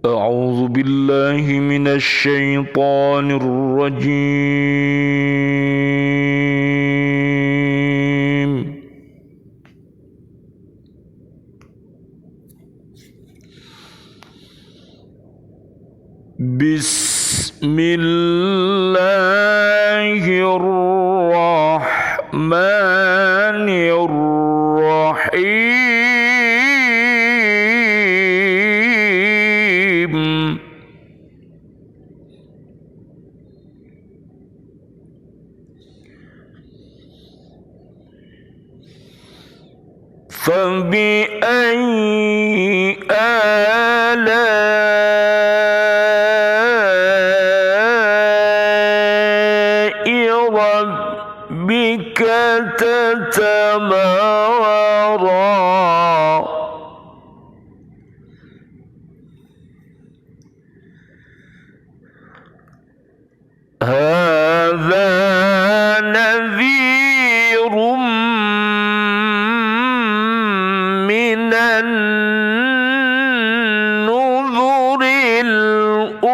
أعوذ بالله من الشيطان الرجيم. بسم الله الرحمن الرحيم. فبأي آلاء ربك تتمارى هذا نذير من النذر الأولى.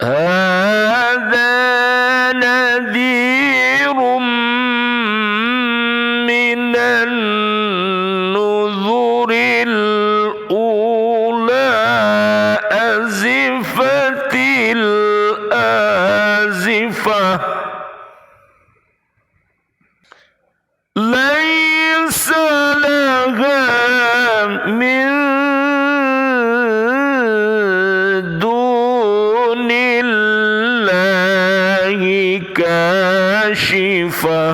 هذا نذير من النذر الأولى. أزفت الآزفة ليس لها من دون الله كاشفة.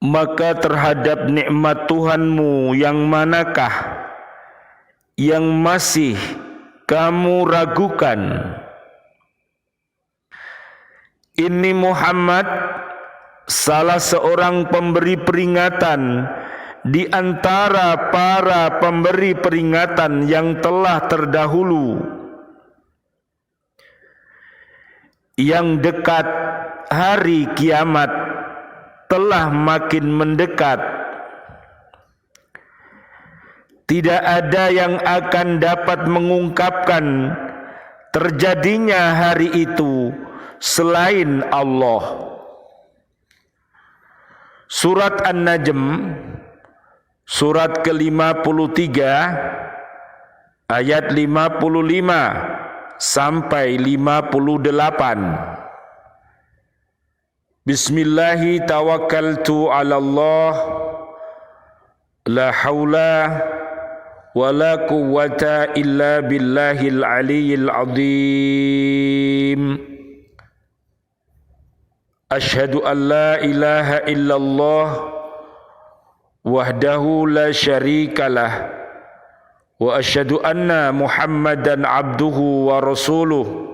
Maka terhadap nikmat Tuhanmu yang manakah yang masih kamu ragukan? Ini Muhammad salah seorang pemberi peringatan di antara para pemberi peringatan yang telah terdahulu, yang dekat hari kiamat telah makin mendekat. Tidak ada yang akan dapat mengungkapkan terjadinya hari itu selain Allah. Surat An-Najm surat ke-53 ayat 55 sampai 58. Bismillahi tawakkaltu 'ala Allah la haula wa la quwwata illa billahil aliyyil azim. Asyhadu an la ilaha illallah wahdahu la syarikalah wa asyhadu anna Muhammadan abduhu wa rasuluh.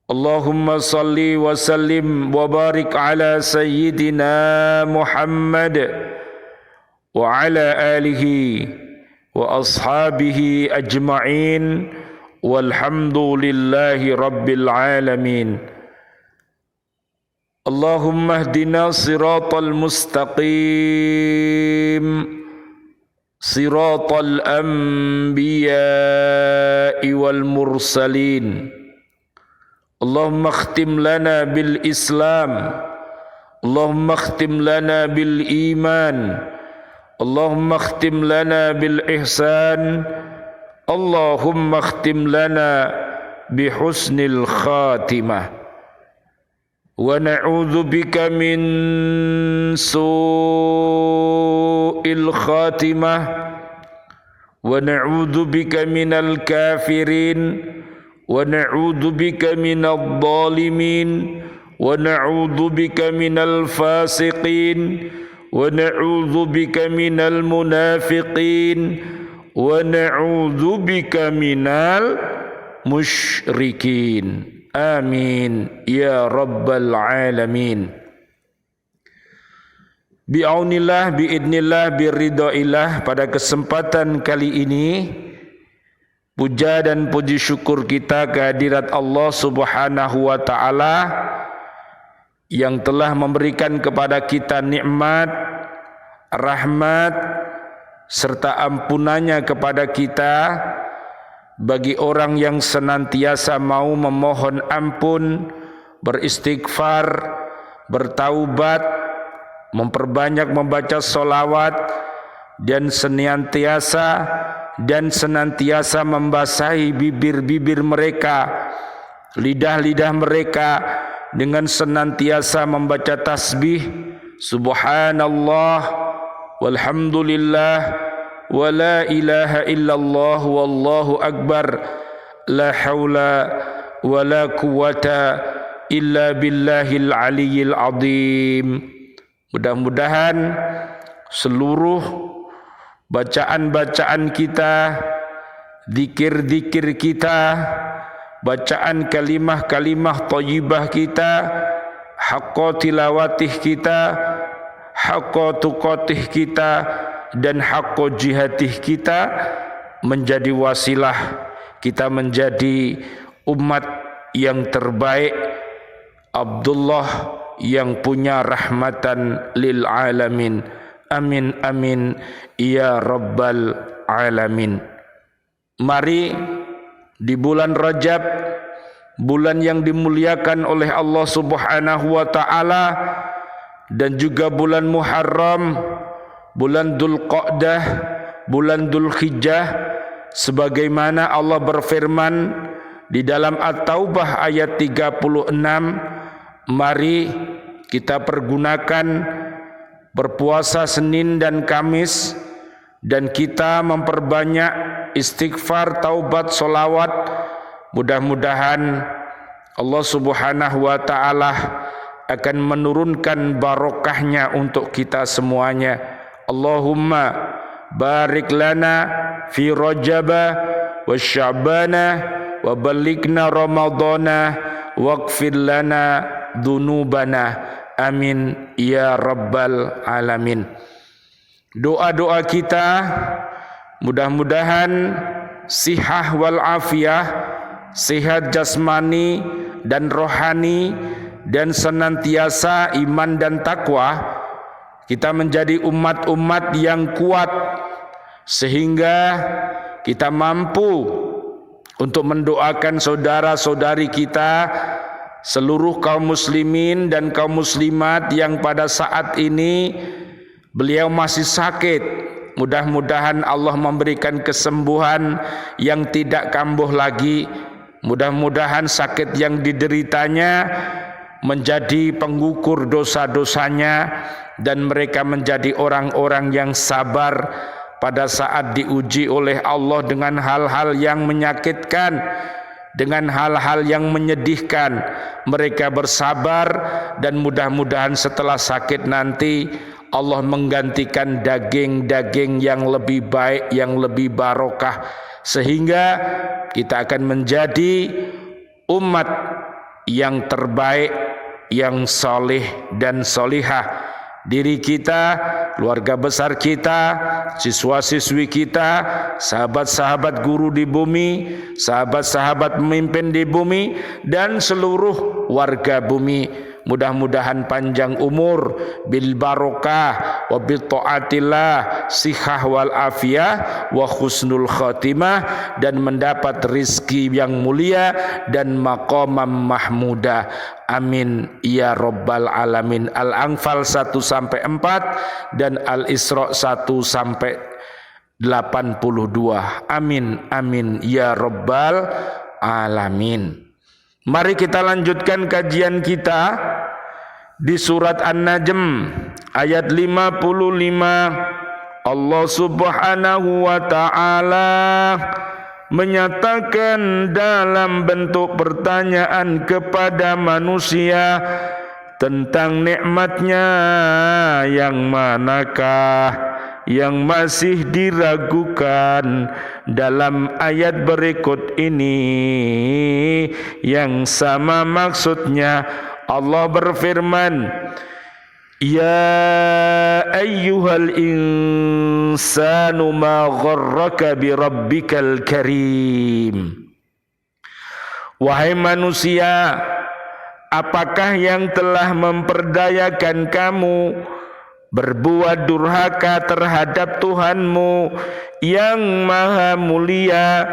Allahumma salli wa sallim wa barik ala sayyidina Muhammad wa ala alihi wa ashabihi ajma'in walhamdulillahi rabbil alamin. Allahumma hdina siratal mustaqim siratal anbiya'i wal mursalin. Allahumma khtim lana bil Islam, Allahumma khtim lana bil iman, Allahumma khtim lana bil ihsan, Allahumma khtim lana bi husnil khatimah. Wa na'udzu bika min su'il khatimah wa na'udzu bika minal kafirin wa na'udzu bika minadh dhalimin wa na'udzu bika minal fasiqin wa na'udzu bika minal munafiqin wa na'udzu bika minal musyrikin. Amin ya rabbal alamin. Bi'aunillah, bi'idnillah, biridhaillah, pada kesempatan kali ini puja dan puji syukur kita kehadirat Allah Subhanahu wa taala yang telah memberikan kepada kita nikmat, rahmat serta ampunannya kepada kita bagi orang yang senantiasa mau memohon ampun, beristighfar, bertaubat, memperbanyak membaca sholawat dan senantiasa membasahi bibir-bibir mereka, lidah-lidah mereka dengan senantiasa membaca tasbih subhanallah walhamdulillah wa la ilaha illallah wallahu akbar la haula wa la quwata illa billahil aliyyil azim. Mudah-mudahan seluruh bacaan-bacaan kita, zikir-zikir kita, bacaan kalimah-kalimah thayyibah kita, haqqa tilawatih kita, haqqa tuqatih kita, dan haqqa jihadih kita menjadi wasilah kita menjadi umat yang terbaik, Abdullah yang punya rahmatan lil alamin. Amin amin ya rabbal alamin. Mari di bulan Rajab, bulan yang dimuliakan oleh Allah Subhanahu wa taala, dan juga bulan Muharram, bulan Dzulqa'dah, bulan Dzulhijjah, sebagaimana Allah berfirman di dalam At-Taubah ayat 36, mari kita pergunakan berpuasa Senin dan Kamis, dan kita memperbanyak istighfar, taubat, solawat. Mudah-mudahan Allah Subhanahu wa ta'ala akan menurunkan barokahnya untuk kita semuanya. Allahumma barik lana fi Rajaba wa Sya'bana wa balighna Ramadana waghfir lana dzunubana. Amin ya rabbal alamin. Doa-doa kita mudah-mudahan sihah wal afiyah, sehat jasmani dan rohani, dan senantiasa iman dan takwa. Kita menjadi umat-umat yang kuat sehingga kita mampu untuk mendoakan saudara-saudari kita, seluruh kaum muslimin dan kaum muslimat yang pada saat ini beliau masih sakit. Mudah-mudahan Allah memberikan kesembuhan yang tidak kambuh lagi. Mudah-mudahan sakit yang dideritanya menjadi pengukur dosa-dosanya, dan mereka menjadi orang-orang yang sabar pada saat diuji oleh Allah dengan hal-hal yang menyakitkan, dengan hal-hal yang menyedihkan. Mereka bersabar, dan mudah-mudahan setelah sakit nanti Allah menggantikan daging-daging yang lebih baik, yang lebih barokah, sehingga kita akan menjadi umat yang terbaik, yang soleh dan solihah. Diri kita, keluarga besar kita, siswa-siswi kita, sahabat-sahabat guru di bumi, sahabat-sahabat pemimpin di bumi, dan seluruh warga bumi. Mudah-mudahan panjang umur, bil barokah, wa bil taatillah, sihah wal afiyah, wa husnul khatimah, dan mendapat rizki yang mulia dan maqamam mahmudah. Amin ya rabbal alamin. Al-Anfal 1-4 dan Al-Isra 1-82. Amin amin ya rabbal alamin. Mari kita lanjutkan kajian kita di surat An-Najm ayat 55. Allah Subhanahu wa ta'ala menyatakan dalam bentuk pertanyaan kepada manusia tentang nikmatnya yang manakah yang masih diragukan dalam ayat berikut ini, yang sama maksudnya. Allah berfirman, ya ayyuhal insanu ma gharraka bi rabbikal karim. Wahai manusia, Apakah yang telah memperdayakan kamu berbuat durhaka terhadap Tuhanmu yang maha mulia?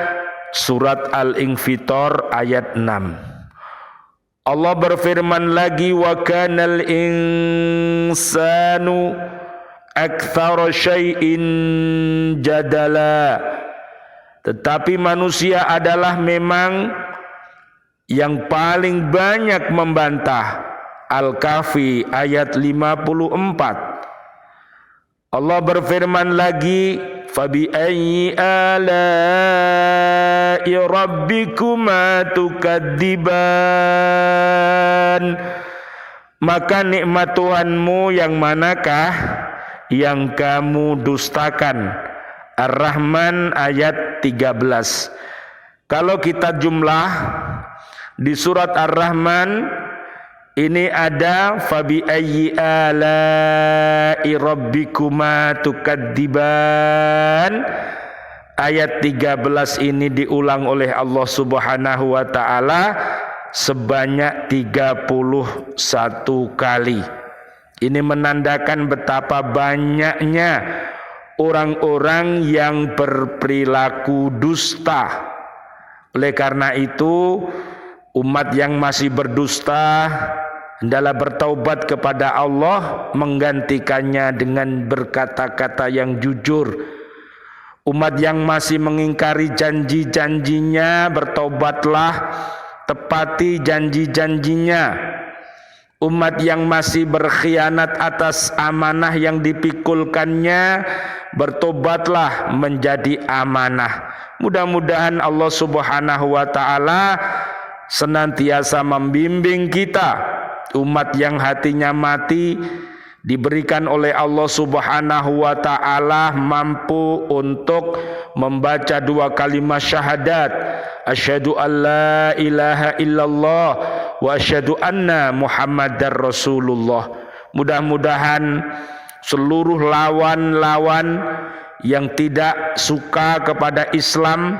Surat Al-Infitor ayat 6. Allah berfirman lagi, wa kanal insanu aktsara syai'in jadala. Tetapi manusia adalah memang yang paling banyak membantah. Al-Kahfi ayat 54. Allah berfirman lagi, fabi ayyi ala'i rabbikuma tukadziban. Maka nikmat Tuhanmu yang manakah yang kamu dustakan? Ar-Rahman ayat 13. Kalau kita jumlah di surat Ar-Rahman ini ada fabi ayyi ala'i rabbikuma tukadziban. Ayat 13 ini diulang oleh Allah Subhanahu wa taala sebanyak 31 kali. Ini menandakan betapa banyaknya orang-orang yang berperilaku dusta. Oleh karena itu, umat yang masih berdusta hendaklah bertaubat kepada Allah, menggantikannya dengan berkata-kata yang jujur. Umat yang masih mengingkari janji-janjinya, bertaubatlah, tepati janji-janjinya. Umat yang masih berkhianat atas amanah yang dipikulkannya, bertobatlah menjadi amanah. Mudah-mudahan Allah Subhanahu wa taala senantiasa membimbing kita, umat yang hatinya mati, diberikan oleh Allah Subhanahu wa taala mampu untuk membaca 2 kalimat syahadat, asyhadu an la ilaha illallah wa asyhadu anna Muhammadar Rasulullah. Mudah-mudahan seluruh lawan-lawan yang tidak suka kepada Islam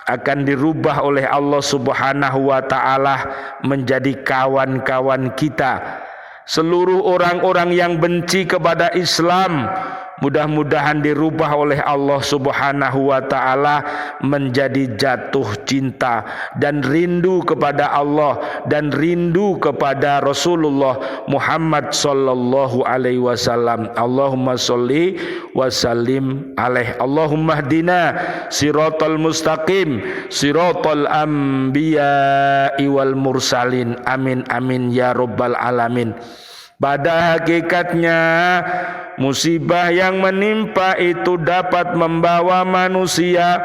akan dirubah oleh Allah Subhanahu wa taala menjadi kawan-kawan kita. Seluruh orang-orang yang benci kepada Islam mudah-mudahan dirubah oleh Allah Subhanahu wa taala menjadi jatuh cinta dan rindu kepada Allah dan rindu kepada Rasulullah Muhammad sallallahu alaihi wasallam. Allahumma sholli wa sallim alaihi. Allahumma hdina siratal mustaqim siratal anbiya'i wal mursalin. Amin amin ya rabbal alamin. Pada hakikatnya musibah yang menimpa itu dapat membawa manusia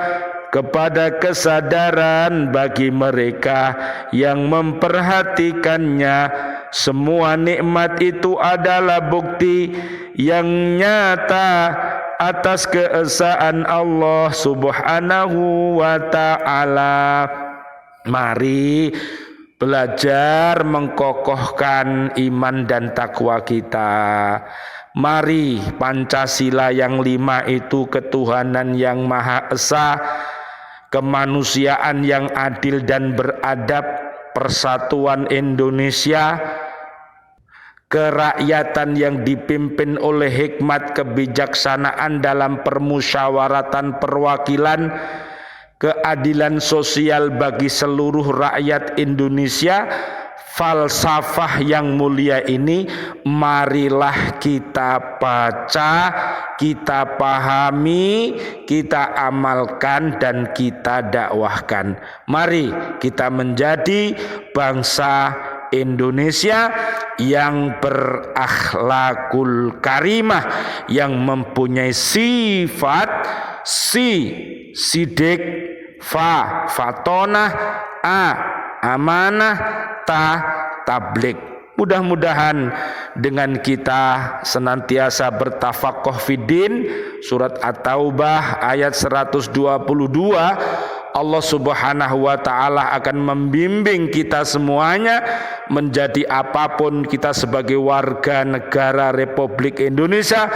kepada kesadaran bagi mereka yang memperhatikannya. Semua nikmat itu adalah bukti yang nyata atas keesaan Allah Subhanahu wa ta'ala. Mari belajar mengkokohkan iman dan takwa kita. Mari Pancasila yang 5 itu, ketuhanan yang Maha Esa, kemanusiaan yang adil dan beradab, persatuan Indonesia, kerakyatan yang dipimpin oleh hikmat kebijaksanaan dalam permusyawaratan perwakilan, keadilan sosial bagi seluruh rakyat Indonesia. Falsafah yang mulia ini marilah kita baca, kita pahami, kita amalkan dan kita dakwahkan. Mari kita menjadi bangsa Indonesia yang berakhlakul karimah, yang mempunyai sifat sidik, fatonah, amanah, tabligh. Mudah-mudahan dengan kita senantiasa bertafaqquh fiddin, surat At-Taubah ayat 122, Allah Subhanahu wa ta'ala akan membimbing kita semuanya menjadi apapun kita sebagai warga negara Republik Indonesia.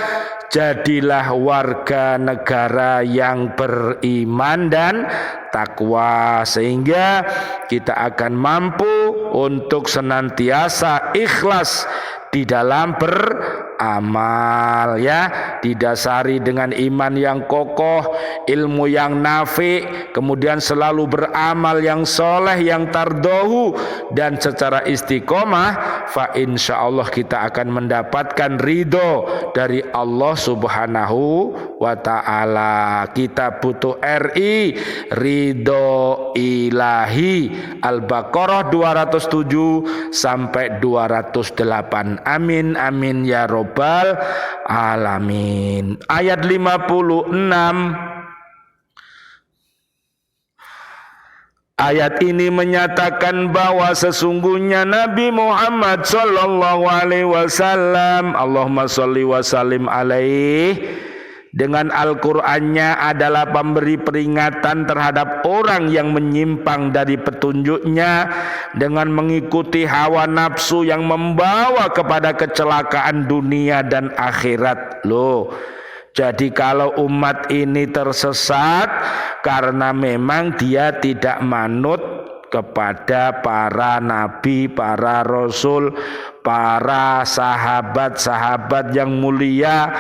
Jadilah warga negara yang beriman dan takwa, sehingga kita akan mampu untuk senantiasa ikhlas di dalam beramal, ya, didasari dengan iman yang kokoh, ilmu yang nafi, kemudian selalu beramal yang soleh, yang tardohu, dan secara istiqomah, fa insyaallah kita akan mendapatkan ridho dari Allah Subhanahu wa ta'ala. Kita butuh RI, ridho ilahi. Al-Baqarah 207 sampai 208. Amin amin ya robbal alamin. Ayat 56. Ayat ini menyatakan bahwa sesungguhnya Nabi Muhammad sallallahu alaihi wasallam, Allahumma sholli wa sallim alaihi, dengan Al-Qur'annya adalah pemberi peringatan terhadap orang yang menyimpang dari petunjuknya dengan mengikuti hawa nafsu yang membawa kepada kecelakaan dunia dan akhirat. Loh, jadi kalau umat ini tersesat karena memang dia tidak manut kepada para nabi, para rasul, para sahabat-sahabat yang mulia,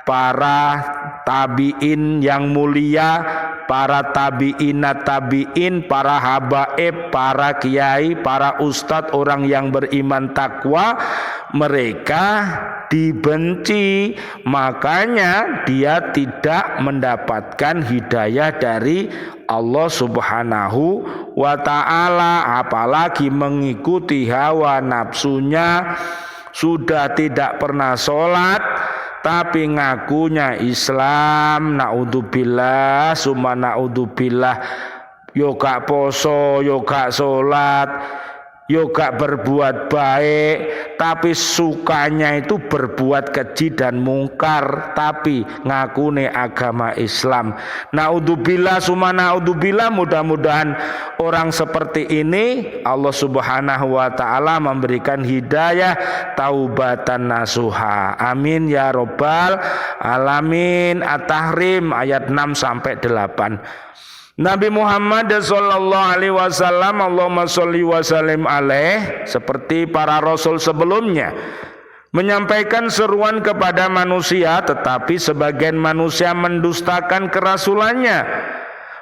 para tabi'in yang mulia, para tabi'inat tabi'in, para habaib, para kiai, para ustadz, orang yang beriman takwa, mereka dibenci, makanya dia tidak mendapatkan hidayah dari Allah Subhanahu wa ta'ala, apalagi mengikuti hawa nafsunya. Sudah tidak pernah sholat tapi ngakunya Islam, naudzubillah summa naudzubillah, yo gak poso, yo gak sholat, yo gak berbuat baik, tapi sukanya itu berbuat keji dan mungkar, tapi ngakune agama Islam. Naudzubillah summa naudzubillah, mudah-mudahan orang seperti ini Allah Subhanahu wa ta'ala memberikan hidayah taubatan nasuha. Amin ya robbal alamin. At-Tahrim ayat 6 sampai 8. Nabi Muhammad sallallahu alaihi wasallam, Allahumma sholli wa sallim alaih, seperti para rasul sebelumnya, menyampaikan seruan kepada manusia, tetapi sebagian manusia mendustakan kerasulannya.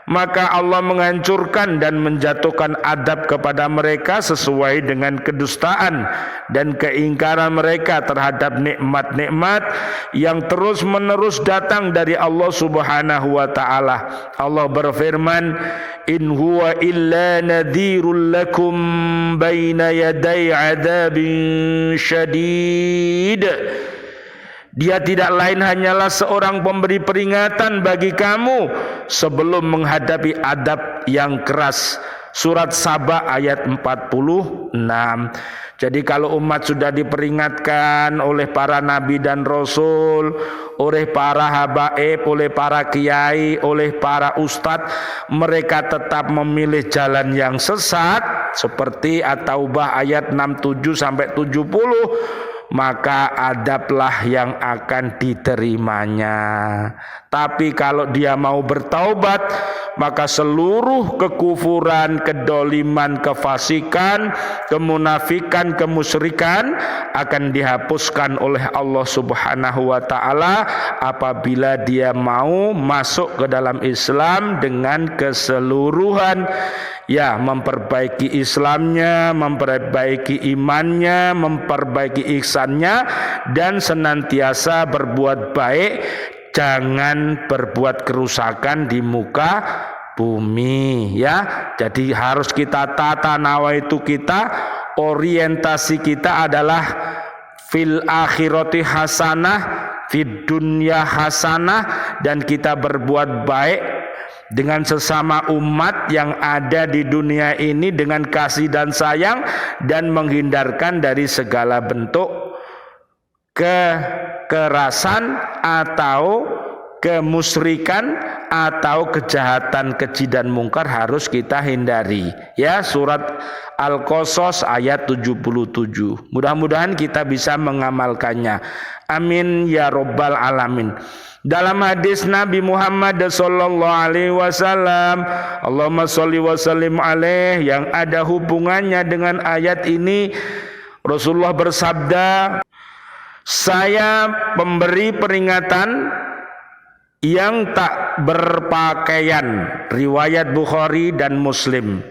Maka Allah menghancurkan dan menjatuhkan adab kepada mereka sesuai dengan kedustaan dan keingkaran mereka terhadap nikmat-nikmat yang terus-menerus datang dari Allah Subhanahu wa ta'ala. Allah berfirman, in huwa illa nadhirul lakum baina yaday adabin syadid. Dia tidak lain hanyalah seorang pemberi peringatan bagi kamu sebelum menghadapi adab yang keras. Surat Saba ayat 46. Jadi kalau umat sudah diperingatkan oleh para nabi dan rasul, oleh para habaib, oleh para kiai, oleh para ustadz, mereka tetap memilih jalan yang sesat seperti At-Taubah ayat 67 sampai 70, maka adablah yang akan diterimanya. Tapi kalau dia mau bertaubat, maka seluruh kekufuran, kedoliman, kefasikan, kemunafikan, kemusyrikan akan dihapuskan oleh Allah Subhanahu wa ta'ala apabila dia mau masuk ke dalam Islam dengan keseluruhan. Ya, memperbaiki Islamnya, memperbaiki imannya, memperbaiki ihsannya, dan senantiasa berbuat baik, jangan berbuat kerusakan di muka bumi, ya. Jadi harus kita tata nawaitu kita, orientasi kita adalah fil akhirati hasanah, fid dunya hasanah, dan kita berbuat baik dengan sesama umat yang ada di dunia ini dengan kasih dan sayang, dan menghindarkan dari segala bentuk kekerasan atau kemusyrikan atau kejahatan keji dan mungkar harus kita hindari. Ya, surat Al-Qasas ayat 77. Mudah-mudahan kita bisa mengamalkannya. Amin ya rabbal alamin. Dalam hadis Nabi Muhammad sallallahu alaihi wasallam, Allahumma sholli wa sallim alaih, yang ada hubungannya dengan ayat ini, Rasulullah bersabda, saya memberi peringatan yang tak berpakaian, riwayat Bukhari dan Muslim.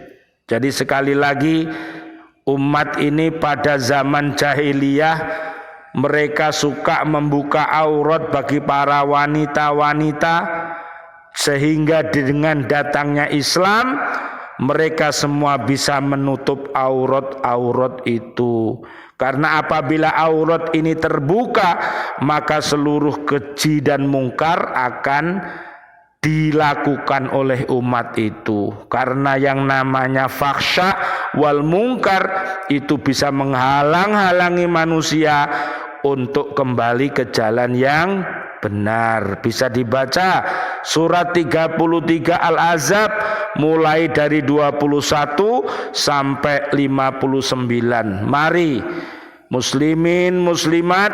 Jadi sekali lagi, umat ini pada zaman jahiliyah mereka suka membuka aurat bagi para wanita-wanita, sehingga dengan datangnya Islam mereka semua bisa menutup aurat-aurat itu. Karena apabila aurat ini terbuka, maka seluruh keji dan mungkar akan dilakukan oleh umat itu. Karena yang namanya faksha wal mungkar itu bisa menghalang-halangi manusia untuk kembali ke jalan yang benar. Bisa dibaca surat 33 Al-Ahzab mulai dari 21 sampai 59. Mari muslimin muslimat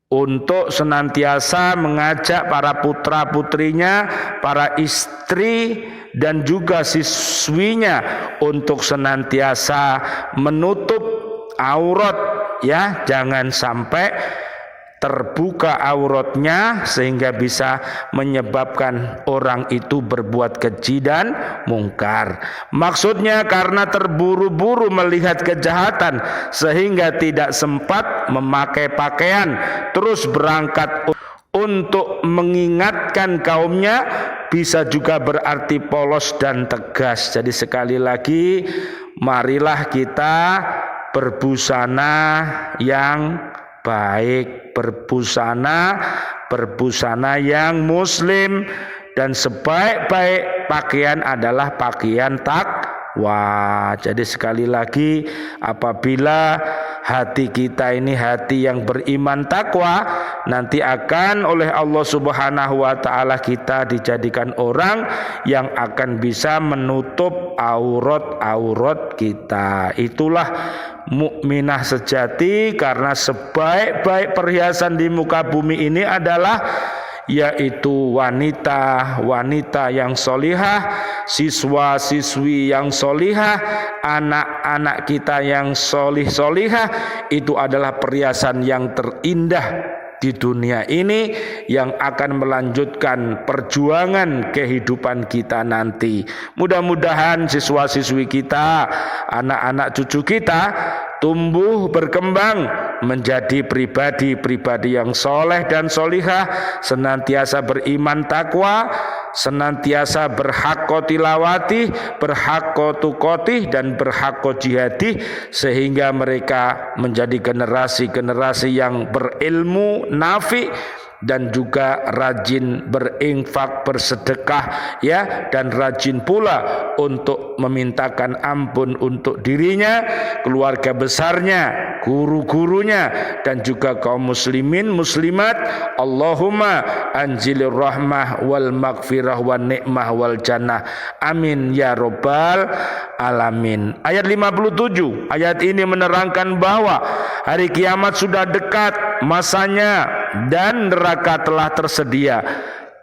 untuk senantiasa mengajak para putra-putrinya, para istri dan juga siswinya untuk senantiasa menutup aurat, ya, jangan sampai terbuka auratnya sehingga bisa menyebabkan orang itu berbuat keji dan mungkar. Maksudnya karena terburu-buru melihat kejahatan sehingga tidak sempat memakai pakaian, terus berangkat untuk mengingatkan kaumnya, bisa juga berarti polos dan tegas. Jadi sekali lagi, marilah kita berbusana yang baik, berbusana yang muslim, dan sebaik-baik pakaian adalah pakaian takwa. Jadi sekali lagi, apabila hati kita ini hati yang beriman takwa, nanti akan oleh Allah Subhanahu wa taala kita dijadikan orang yang akan bisa menutup aurat-aurat kita. Itulah mukminah sejati, karena sebaik-baik perhiasan di muka bumi ini adalah yaitu wanita-wanita yang solihah, siswa-siswi yang solihah, anak-anak kita yang solih-solihah. Itu adalah perhiasan yang terindah di dunia ini yang akan melanjutkan perjuangan kehidupan kita nanti. Mudah-mudahan siswa-siswi kita, anak-anak cucu kita tumbuh berkembang menjadi pribadi-pribadi yang soleh dan solihah, senantiasa beriman takwa, senantiasa berhaqqa tilawati, berhaqqa tuqatih, dan berhaqqa jihadih, sehingga mereka menjadi generasi-generasi yang berilmu nafi dan juga rajin berinfak, bersedekah, ya, dan rajin pula untuk memintakan ampun untuk dirinya, keluarga besarnya, guru-gurunya, dan juga kaum muslimin muslimat. Allahumma anzilir rahmah wal maghfirah wan ni'mah wal jannah, amin ya rabbal alamin. Ayat 57, ayat ini menerangkan bahwa hari kiamat sudah dekat masanya dan neraka telah tersedia.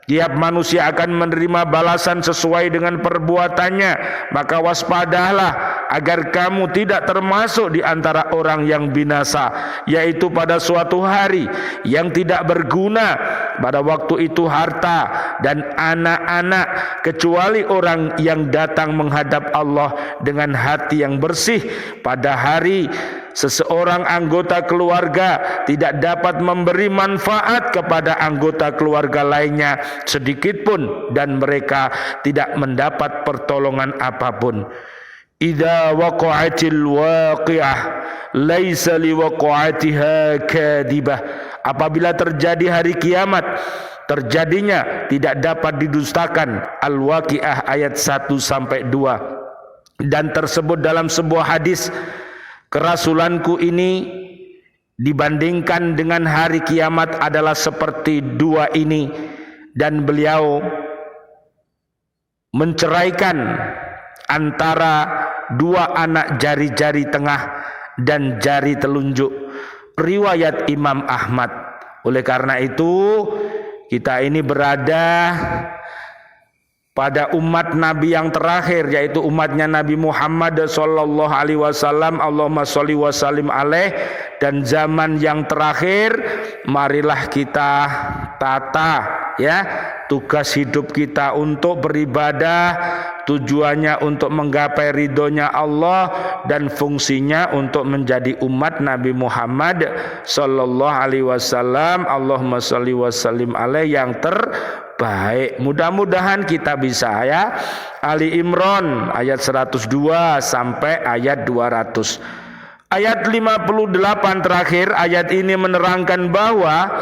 Tiap manusia akan menerima balasan sesuai dengan perbuatannya. Maka waspadalah agar kamu tidak termasuk di antara orang yang binasa, yaitu pada suatu hari yang tidak berguna pada waktu itu harta dan anak-anak, kecuali orang yang datang menghadap Allah dengan hati yang bersih. Pada hari seseorang anggota keluarga tidak dapat memberi manfaat kepada anggota keluarga lainnya sedikit pun, dan mereka tidak mendapat pertolongan apapun. Idza waqa'atil waqi'ah laisa liwaqa'atiha kadibah. Apabila terjadi hari kiamat, terjadinya tidak dapat didustakan. Al-Waqi'ah ayat 1 sampai 2. Dan tersebut dalam sebuah hadis, kerasulanku ini dibandingkan dengan hari kiamat adalah seperti dua ini, dan beliau menceraikan antara dua anak jari-jari tengah dan jari telunjuk, riwayat Imam Ahmad. Oleh karena itu kita ini berada pada umat Nabi yang terakhir, yaitu umatnya Nabi Muhammad sallallahu alaihi wasallam, Allahumma sholli wa sallim alaih. Dan zaman yang terakhir, marilah kita tata ya tugas hidup kita untuk beribadah, tujuannya untuk menggapai ridhonya Allah, dan fungsinya untuk menjadi umat Nabi Muhammad sallallahu alaihi wasallam, Allahumma sholli wa sallim alaih, yang terbaik. Mudah-mudahan kita bisa ya. Ali Imran ayat 102 sampai ayat 200. Ayat 58 terakhir, ayat ini menerangkan bahwa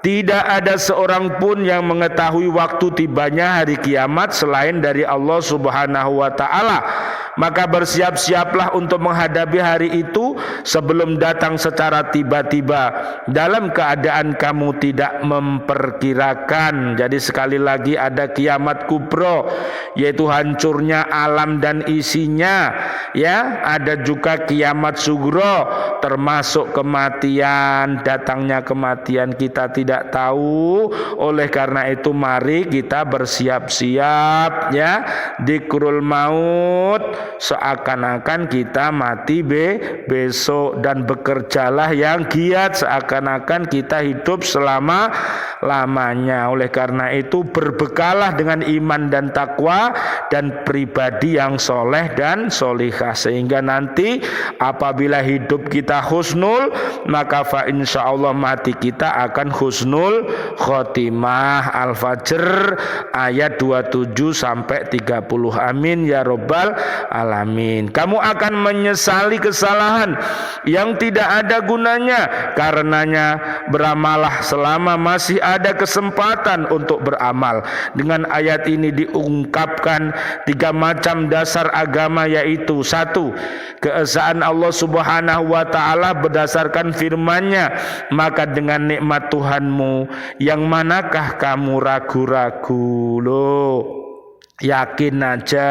tidak ada seorang pun yang mengetahui waktu tibanya hari kiamat selain dari Allah Subhanahu wa taala. Maka bersiap-siaplah untuk menghadapi hari itu sebelum datang secara tiba-tiba dalam keadaan kamu tidak memperkirakan. Jadi sekali lagi ada kiamat kubro, yaitu hancurnya alam dan isinya ya. Ada juga kiamat sugro, termasuk kematian. Datangnya kematian kita tidak tahu. Oleh karena itu mari kita bersiap-siap ya. Dzikrul maut, seakan-akan kita mati besok, dan bekerjalah yang giat seakan-akan kita hidup selama-lamanya. Oleh karena itu berbekalah dengan iman dan takwa dan pribadi yang soleh dan solihah, sehingga nanti apabila hidup kita husnul, maka fa insyaallah mati kita akan husnul khotimah. Al-Fajr ayat 27 sampai 30. Amin ya rabbal alamin. Kamu akan menyesali kesalahan yang tidak ada gunanya. Karenanya beramalah selama masih ada kesempatan untuk beramal. Dengan ayat ini diungkapkan 3 macam dasar agama, yaitu 1. Keesaan Allah Subhanahu wa taala berdasarkan firman-Nya. Maka dengan nikmat Tuhanmu yang manakah kamu ragu-ragu? Loh, yakin aja.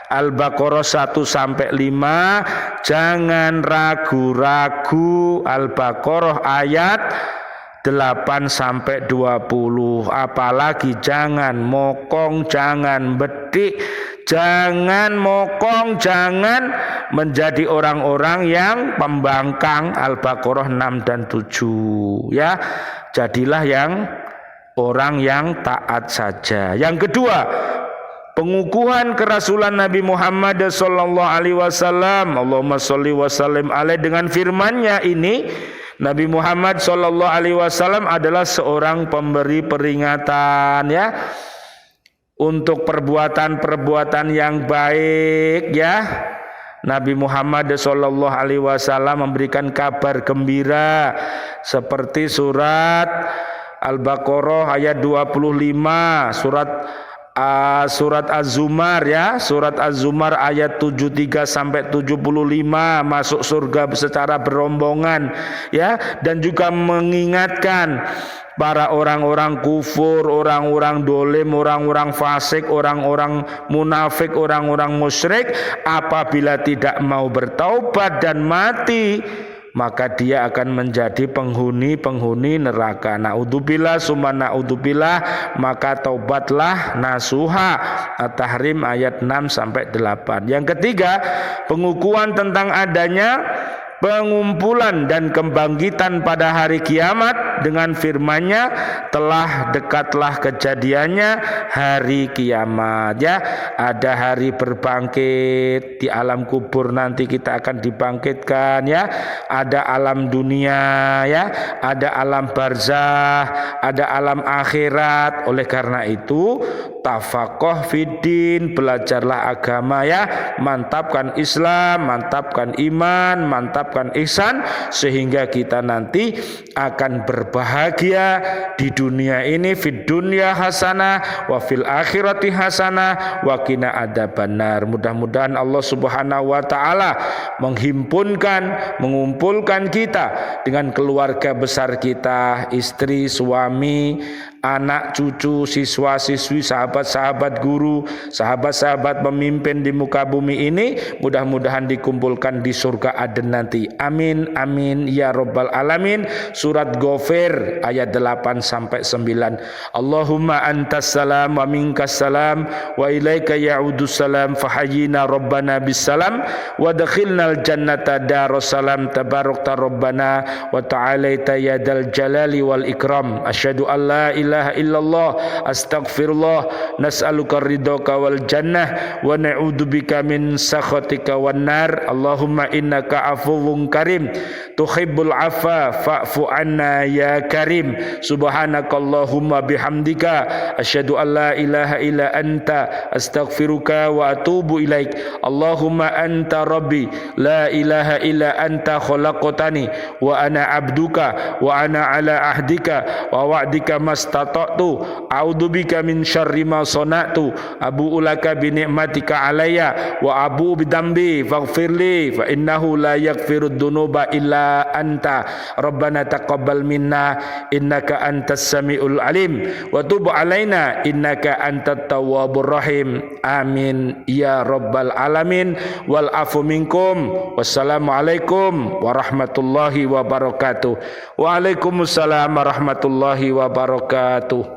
Al-Baqarah 1 sampai 5, jangan ragu-ragu. Al-Baqarah ayat 8 sampai 20. Apalagi jangan mokong, jangan bedik, jangan mokong, jangan menjadi orang-orang yang pembangkang. Al-Baqarah 6 dan 7 ya. Jadilah yang orang yang taat saja. Yang kedua, pengukuhan kerasulan Nabi Muhammad sallallahu alaihi wasallam, Allahumma sholli wa sallim alaih. Dengan firman-Nya ini, Nabi Muhammad sallallahu alaihi wasallam adalah seorang pemberi peringatan ya, untuk perbuatan-perbuatan yang baik ya. Nabi Muhammad sallallahu alaihi wasallam memberikan kabar gembira seperti surat Al-Baqarah ayat 25, surat Az-Zumar ya, surat Az-Zumar ayat 73 sampai 75, masuk surga secara berombongan ya, dan juga mengingatkan para orang-orang kufur, orang-orang dolim, orang-orang fasik, orang-orang munafik, orang-orang musyrik, apabila tidak mau bertaubat dan mati, maka dia akan menjadi penghuni neraka. Naudzubillah summa naudzubillah, maka taubatlah nasuha. At-Tahrim ayat 6 sampai 8. Yang ketiga, pengukuhan tentang adanya pengumpulan dan kebangkitan pada hari kiamat dengan firman-Nya, telah dekatlah kejadiannya hari kiamat ya. Ada hari berbangkit di alam kubur, nanti kita akan dibangkitkan ya. Ada alam dunia ya, ada alam barzah, ada alam akhirat. Oleh karena itu tafaqoh fiddin, belajarlah agama ya, mantapkan Islam, mantapkan iman, mantapkan ihsan, sehingga kita nanti akan berbahagia di dunia ini, fid dunya hasanah wa fil akhirati hasanah wa qina adzabannar. Mudah-mudahan Allah Subhanahu wa taala mengumpulkan kita dengan keluarga besar kita, istri, suami, anak, cucu, siswa-siswi, sahabat-sahabat guru, sahabat-sahabat pemimpin di muka bumi ini, mudah-mudahan dikumpulkan di surga Aden nanti. Amin amin ya rabbal alamin. Surat Ghafir ayat 8 sampai 9. Allahumma antas salam wa minkas salam wa ilaika ya'udus salam fahayyina rabbana bis salam wa dakhilnal jannata darussalam tabarakta rabbana wa ta'alaita ya dal jalali wal ikram. Asyhadu an la ilaha illallah astaghfirullah nas'aluka ridhaka wal jannah wa na'udzubika min sakhatika wan nar. Allahumma innaka afuwwun karim tuhibbul afwa fa'fu anna ya karim. Subhanakallahumma bihamdika asyhadu an la ilaha illa anta astaghfiruka wa atubu ilaik. Allahumma anta rabbi la ilaha illa anta khalaqtani wa ana abduka wa ana ala ahdika wa wa'dika mastata'tu a'udzubika min syarri ma sana'tu abu'u laka bi ni'matika alayya wa abu'u bidambi faghfirli fa innahu la yaghfirud dunuba illa anta. Rabbana taqabbal minna innaka antas samiul alim wa tub alaina innaka antat tawwabur rahim. Amin ya rabbal alamin. Wal afu minkum. Wassalamualaikum warahmatullahi wabarakatuh. Waalaikumsalam warahmatullahi wabarakatuh.